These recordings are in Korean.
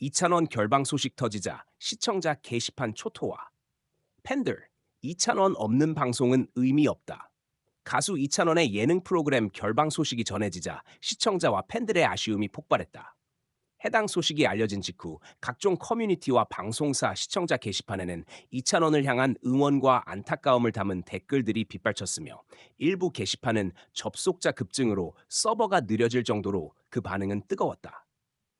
이찬원 결방 소식 터지자 시청자 게시판 초토화. 팬들, 이찬원 없는 방송은 의미 없다. 가수 이찬원의 예능 프로그램 결방 소식이 전해지자 시청자와 팬들의 아쉬움이 폭발했다. 해당 소식이 알려진 직후 각종 커뮤니티와 방송사 시청자 게시판에는 이찬원을 향한 응원과 안타까움을 담은 댓글들이 빗발쳤으며 일부 게시판은 접속자 급증으로 서버가 느려질 정도로 그 반응은 뜨거웠다.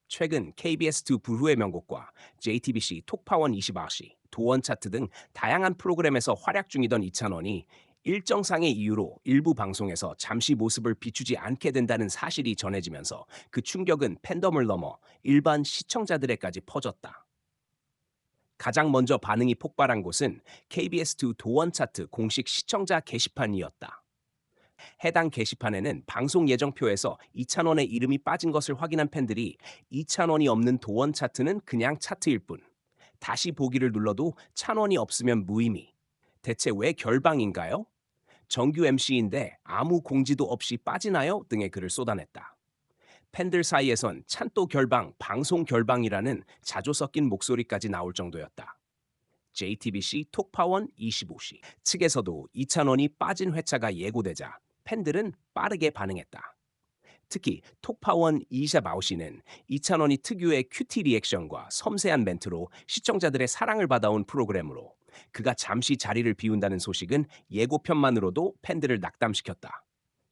최근 KBS2 불후의 명곡과 JTBC 톡파원 24시, 도원 차트 등 다양한 프로그램에서 활약 중이던 이찬원이 일정상의 이유로 일부 방송에서 잠시 모습을 비추지 않게 된다는 사실이 전해지면서 그 충격은 팬덤을 넘어 일반 시청자들에까지 퍼졌다. 가장 먼저 반응이 폭발한 곳은 KBS2 도원 차트 공식 시청자 게시판이었다. 해당 게시판에는 방송 예정표에서 이찬원의 이름이 빠진 것을 확인한 팬들이 이찬원이 없는 도원 차트는 그냥 차트일 뿐. 다시 보기를 눌러도 찬원이 없으면 무의미. 대체 왜 결방인가요? 정규 MC인데 아무 공지도 없이 빠지나요? 등의 글을 쏟아냈다. 팬들 사이에선 찬또 결방, 방송 결방이라는 자조 섞인 목소리까지 나올 정도였다. JTBC 톡파원 25시 측에서도 이찬원이 빠진 회차가 예고되자 팬들은 빠르게 반응했다. 특히 톡파원 이샤바오씨는 이찬원이 특유의 큐티 리액션과 섬세한 멘트로 시청자들의 사랑을 받아온 프로그램으로 그가 잠시 자리를 비운다는 소식은 예고편만으로도 팬들을 낙담시켰다.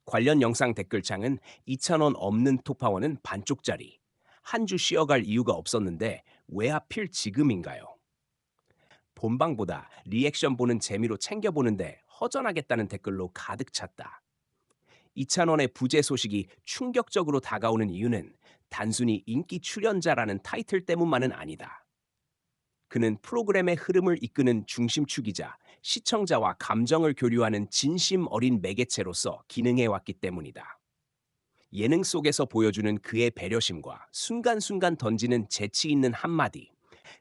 관련 영상 댓글창은 이찬원 없는 톡파원은 반쪽짜리. 한 주 쉬어갈 이유가 없었는데 왜 하필 지금인가요? 본방보다 리액션 보는 재미로 챙겨보는데 허전하겠다는 댓글로 가득 찼다. 이찬원의 부재 소식이 충격적으로 다가오는 이유는 단순히 인기 출연자라는 타이틀 때문만은 아니다. 그는 프로그램의 흐름을 이끄는 중심축이자 시청자와 감정을 교류하는 진심 어린 매개체로서 기능해왔기 때문이다. 예능 속에서 보여주는 그의 배려심과 순간순간 던지는 재치 있는 한마디,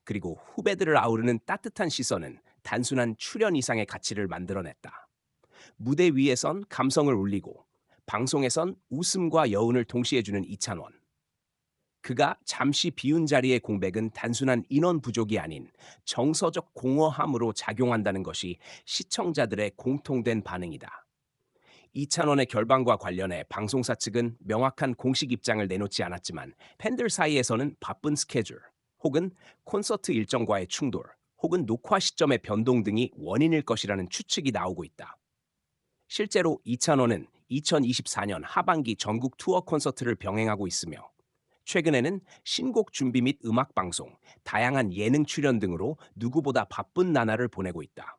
그리고 후배들을 아우르는 따뜻한 시선은 단순한 출연 이상의 가치를 만들어냈다. 무대 위에선 감성을 울리고 방송에선 웃음과 여운을 동시에 주는 이찬원. 그가 잠시 비운 자리의 공백은 단순한 인원 부족이 아닌 정서적 공허함으로 작용한다는 것이 시청자들의 공통된 반응이다. 이찬원의 결방과 관련해 방송사 측은 명확한 공식 입장을 내놓지 않았지만 팬들 사이에서는 바쁜 스케줄, 혹은 콘서트 일정과의 충돌, 혹은 녹화 시점의 변동 등이 원인일 것이라는 추측이 나오고 있다. 실제로 이찬원은 2024년 하반기 전국 투어 콘서트를 병행하고 있으며 최근에는 신곡 준비 및 음악 방송, 다양한 예능 출연 등으로 누구보다 바쁜 나날을 보내고 있다.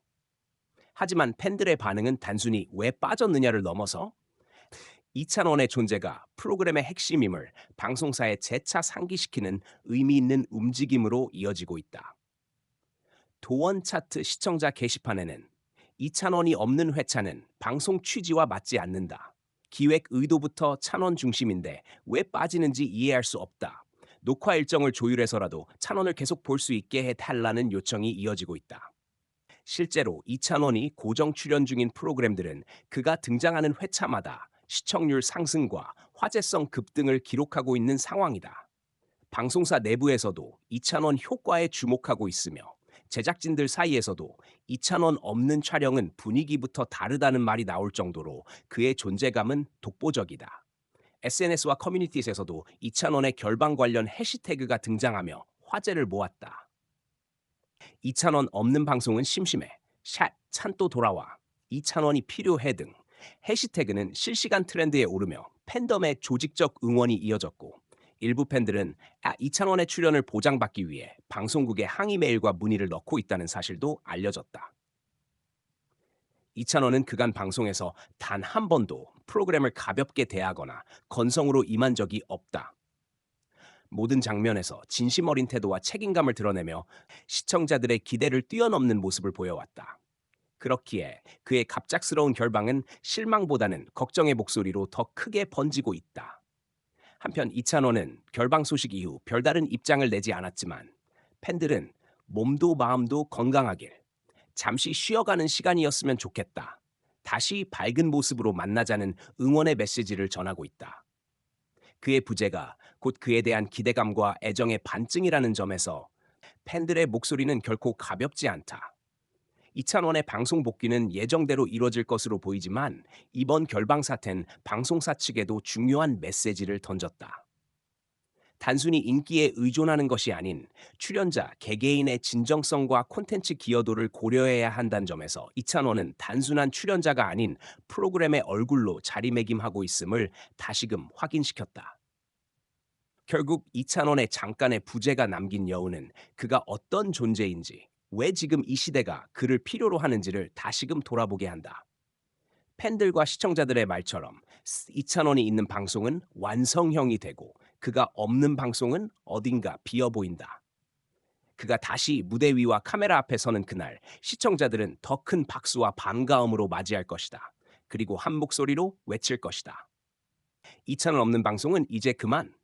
하지만 팬들의 반응은 단순히 왜 빠졌느냐를 넘어서 이찬원의 존재가 프로그램의 핵심임을 방송사에 재차 상기시키는 의미 있는 움직임으로 이어지고 있다. 도원 차트 시청자 게시판에는 이찬원이 없는 회차는 방송 취지와 맞지 않는다. 기획 의도부터 찬원 중심인데 왜 빠지는지 이해할 수 없다. 녹화 일정을 조율해서라도 찬원을 계속 볼 수 있게 해달라는 요청이 이어지고 있다. 실제로 이찬원이 고정 출연 중인 프로그램들은 그가 등장하는 회차마다 시청률 상승과 화제성 급등을 기록하고 있는 상황이다. 방송사 내부에서도 이찬원 효과에 주목하고 있으며 제작진들 사이에서도 이찬원 없는 촬영은 분위기부터 다르다는 말이 나올 정도로 그의 존재감은 독보적이다. SNS와 커뮤니티에서도 이찬원의 결방 관련 해시태그가 등장하며 화제를 모았다. 이찬원 없는 방송은 심심해. 샷 찬 또 돌아와. 이찬원이 필요해 등 해시태그는 실시간 트렌드에 오르며 팬덤의 조직적 응원이 이어졌고 일부 팬들은 이찬원의 출연을 보장받기 위해 방송국에 항의 메일과 문의를 넣고 있다는 사실도 알려졌다. 이찬원은 그간 방송에서 단 한 번도 프로그램을 가볍게 대하거나 건성으로 임한 적이 없다. 모든 장면에서 진심 어린 태도와 책임감을 드러내며 시청자들의 기대를 뛰어넘는 모습을 보여왔다. 그렇기에 그의 갑작스러운 결방은 실망보다는 걱정의 목소리로 더 크게 번지고 있다. 한편 이찬원은 결방 소식 이후 별다른 입장을 내지 않았지만 팬들은 몸도 마음도 건강하길, 잠시 쉬어가는 시간이었으면 좋겠다, 다시 밝은 모습으로 만나자는 응원의 메시지를 전하고 있다. 그의 부재가 곧 그에 대한 기대감과 애정의 반증이라는 점에서 팬들의 목소리는 결코 가볍지 않다. 이찬원의 방송 복귀는 예정대로 이뤄질 것으로 보이지만 이번 결방 사태는 방송사 측에도 중요한 메시지를 던졌다. 단순히 인기에 의존하는 것이 아닌 출연자 개개인의 진정성과 콘텐츠 기여도를 고려해야 한다는 점에서 이찬원은 단순한 출연자가 아닌 프로그램의 얼굴로 자리매김하고 있음을 다시금 확인시켰다. 결국 이찬원의 잠깐의 부재가 남긴 여운은 그가 어떤 존재인지, 왜 지금 이 시대가 그를 필요로 하는지를 다시금 돌아보게 한다. 팬들과 시청자들의 말처럼 이찬원이 있는 방송은 완성형이 되고 그가 없는 방송은 어딘가 비어 보인다. 그가 다시 무대 위와 카메라 앞에 서는 그날 시청자들은 더 큰 박수와 반가움으로 맞이할 것이다. 그리고 한 목소리로 외칠 것이다. 이찬원 없는 방송은 이제 그만.